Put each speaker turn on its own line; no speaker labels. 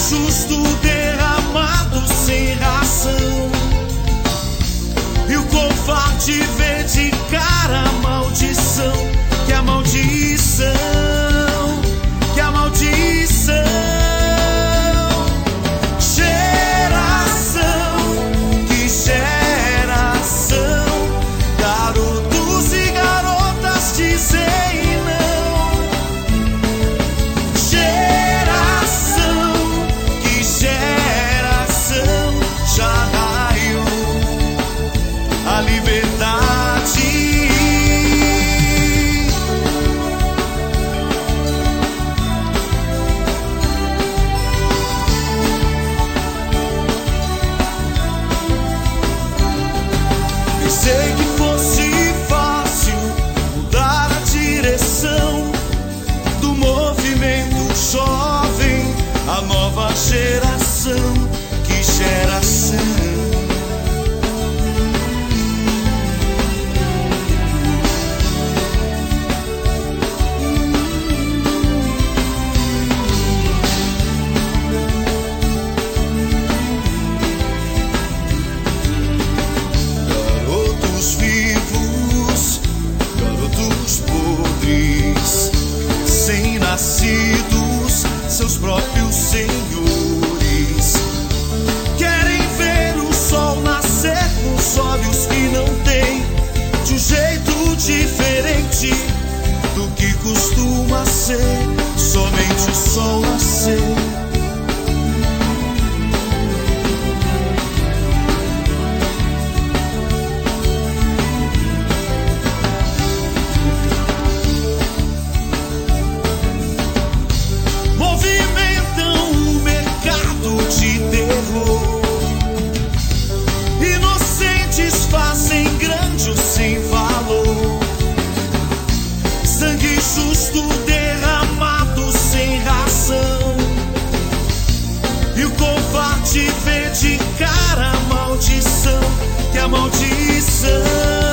justo derramado sem ração, e o covarde vê de cara a maldição, que a maldição, que a maldição. Geração, que geração, garotos e garotas dizem não. Geração, que geração, já raiou a liberdade. Pensei que fosse fácil mudar a direção do movimento jovem, a nova geração. Que geração? Garotos vivos, garotos podres, sem nascidos, seus próprios senhores, querem ver o sol nascer com os olhos que não têm, de um jeito diferente do que costuma ser, somente o sol nascer. Movimentam o mercado de terror, inocentes fazem grande o sem valor, sangue justo derramado sem razão, e o covarde vê de cara a maldição, que a maldição.